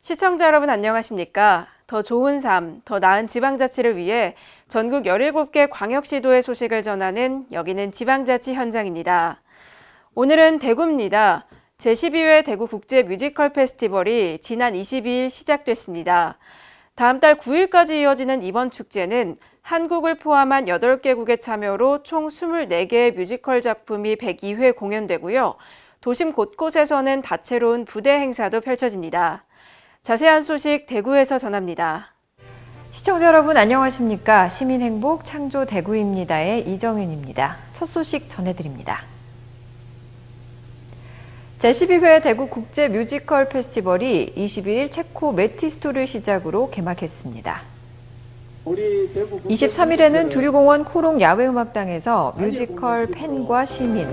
시청자 여러분 안녕하십니까? 더 좋은 삶, 더 나은 지방자치를 위해 전국 17개 광역시도의 소식을 전하는 여기는 지방자치 현장입니다. 오늘은 대구입니다. 제12회 대구 국제 뮤지컬 페스티벌이 지난 22일 시작됐습니다. 다음 달 9일까지 이어지는 이번 축제는 한국을 포함한 8개국의 참여로 총 24개의 뮤지컬 작품이 102회 공연되고요. 도심 곳곳에서는 다채로운 부대 행사도 펼쳐집니다. 자세한 소식 대구에서 전합니다. 시청자 여러분 안녕하십니까? 시민행복 창조 대구입니다의 이정윤입니다. 첫 소식 전해드립니다. 제12회 대구 국제 뮤지컬 페스티벌이 22일 체코 메티스토를 시작으로 개막했습니다. 23일에는 두류공원 코롱 야외음악당에서 뮤지컬 팬과 시민,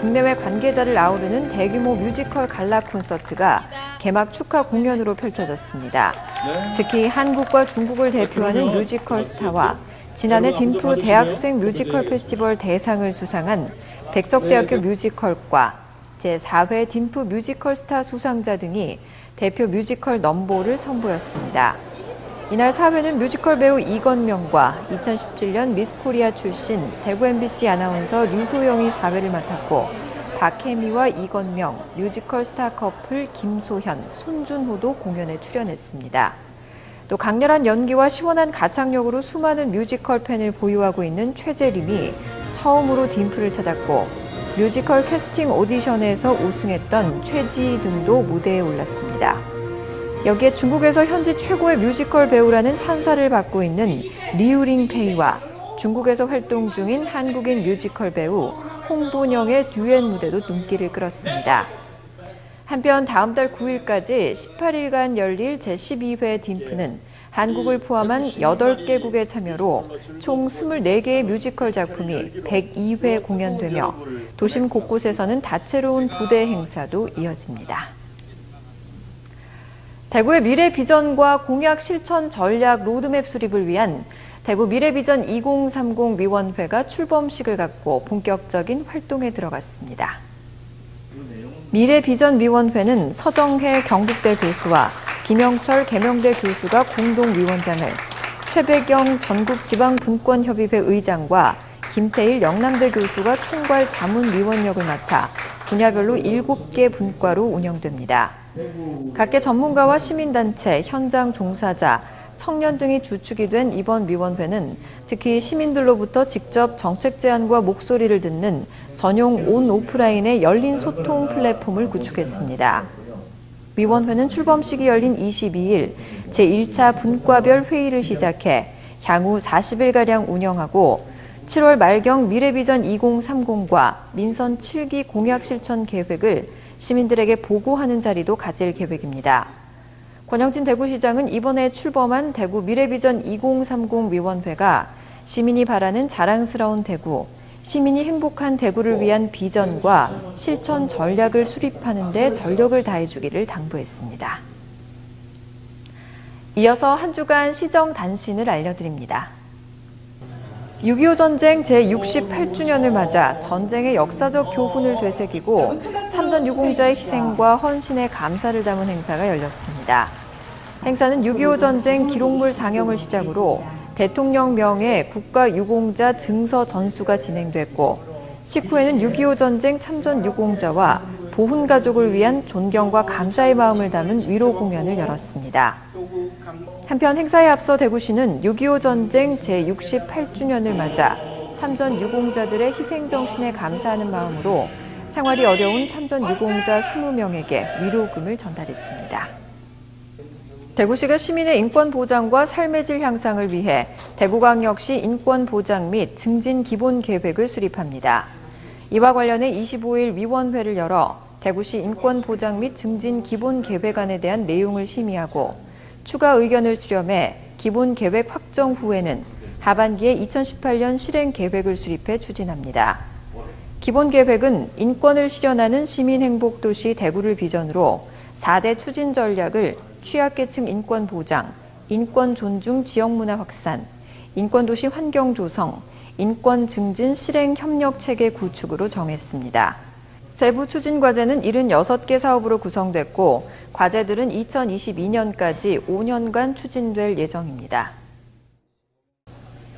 국내외 관계자를 아우르는 대규모 뮤지컬 갈라 콘서트가 개막 축하 공연으로 펼쳐졌습니다. 특히 한국과 중국을 대표하는 뮤지컬 스타와 지난해 딤프 대학생 뮤지컬 페스티벌 대상을 수상한 백석대학교 뮤지컬과 제4회 딤프 뮤지컬 스타 수상자 등이 대표 뮤지컬 넘버를 선보였습니다. 이날 사회는 뮤지컬 배우 이건명과 2017년 미스 코리아 출신 대구 MBC 아나운서 류소영이 사회를 맡았고 박혜미와 이건명, 뮤지컬 스타 커플 김소현, 손준호도 공연에 출연했습니다. 또 강렬한 연기와 시원한 가창력으로 수많은 뮤지컬 팬을 보유하고 있는 최재림이 처음으로 딤프를 찾았고 뮤지컬 캐스팅 오디션에서 우승했던 최지희 등도 무대에 올랐습니다. 여기에 중국에서 현지 최고의 뮤지컬 배우라는 찬사를 받고 있는 리우링 페이와 중국에서 활동 중인 한국인 뮤지컬 배우 홍본영의 듀엣 무대도 눈길을 끌었습니다. 한편 다음 달 9일까지 18일간 열릴 제12회 딤프는 한국을 포함한 8개국의 참여로 총 24개의 뮤지컬 작품이 102회 공연되며 도심 곳곳에서는 다채로운 부대 행사도 이어집니다. 대구의 미래 비전과 공약 실천 전략 로드맵 수립을 위한 대구 미래비전 2030 위원회가 출범식을 갖고 본격적인 활동에 들어갔습니다. 미래비전위원회는 서정혜 경북대 교수와 김영철 계명대 교수가 공동위원장을, 최배경 전국지방분권협의회 의장과 김태일 영남대 교수가 총괄 자문위원 역을 맡아 분야별로 7개 분과로 운영됩니다. 각계 전문가와 시민단체, 현장 종사자, 청년 등이 주축이 된 이번 위원회는 특히 시민들로부터 직접 정책 제안과 목소리를 듣는 전용 온-오프라인의 열린 소통 플랫폼을 구축했습니다. 위원회는 출범식이 열린 22일 제1차 분과별 회의를 시작해 향후 40일가량 운영하고 7월 말경 미래비전 2030과 민선 7기 공약 실천 계획을 시민들에게 보고하는 자리도 가질 계획입니다. 권영진 대구시장은 이번에 출범한 대구 미래비전 2030 위원회가 시민이 바라는 자랑스러운 대구, 시민이 행복한 대구를 위한 비전과 실천 전략을 수립하는 데 전력을 다해주기를 당부했습니다. 이어서 한 주간 시정 단신을 알려드립니다. 6.25 전쟁 제68주년을 맞아 전쟁의 역사적 교훈을 되새기고 참전 유공자의 희생과 헌신에 감사를 담은 행사가 열렸습니다. 행사는 6.25 전쟁 기록물 상영을 시작으로 대통령 명예 국가유공자 증서 전수가 진행됐고 식후에는 6.25 전쟁 참전 유공자와 보훈 가족을 위한 존경과 감사의 마음을 담은 위로 공연을 열었습니다. 한편 행사에 앞서 대구시는 6.25 전쟁 제68주년을 맞아 참전 유공자들의 희생 정신에 감사하는 마음으로 생활이 어려운 참전 유공자 20명에게 위로금을 전달했습니다. 대구시가 시민의 인권 보장과 삶의 질 향상을 위해 대구광역시 인권 보장 및 증진 기본 계획을 수립합니다. 이와 관련해 25일 위원회를 열어 대구시 인권 보장 및 증진 기본 계획안에 대한 내용을 심의하고 추가 의견을 수렴해 기본 계획 확정 후에는 하반기에 2018년 실행 계획을 수립해 추진합니다. 기본 계획은 인권을 실현하는 시민행복도시 대구를 비전으로 4대 추진 전략을 취약계층 인권 보장, 인권 존중 지역문화 확산, 인권도시 환경 조성, 인권 증진 실행 협력 체계 구축으로 정했습니다. 세부 추진 과제는 76개 사업으로 구성됐고 과제들은 2022년까지 5년간 추진될 예정입니다.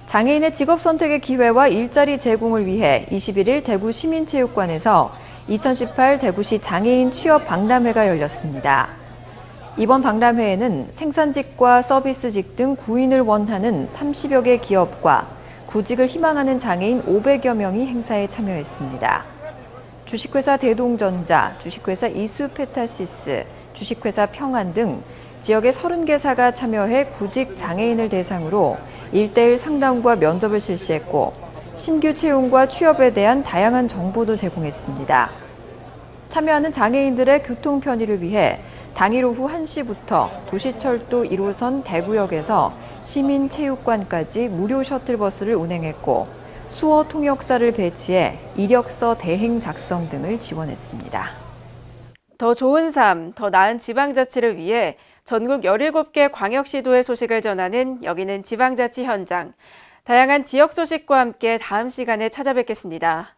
장애인의 직업 선택의 기회와 일자리 제공을 위해 21일 대구 시민체육관에서 2018 대구시 장애인 취업 박람회가 열렸습니다. 이번 박람회에는 생산직과 서비스직 등 구인을 원하는 30여 개 기업과 구직을 희망하는 장애인 500여 명이 행사에 참여했습니다. 주식회사 대동전자, 주식회사 이수페타시스, 주식회사 평안 등 지역의 30개사가 참여해 구직 장애인을 대상으로 1:1 상담과 면접을 실시했고 신규 채용과 취업에 대한 다양한 정보도 제공했습니다. 참여하는 장애인들의 교통 편의를 위해 당일 오후 1시부터 도시철도 1호선 대구역에서 시민체육관까지 무료 셔틀버스를 운행했고 수어 통역사를 배치해 이력서 대행 작성 등을 지원했습니다. 더 좋은 삶, 더 나은 지방자치를 위해 전국 17개 광역시도의 소식을 전하는 여기는 지방자치 현장. 다양한 지역 소식과 함께 다음 시간에 찾아뵙겠습니다.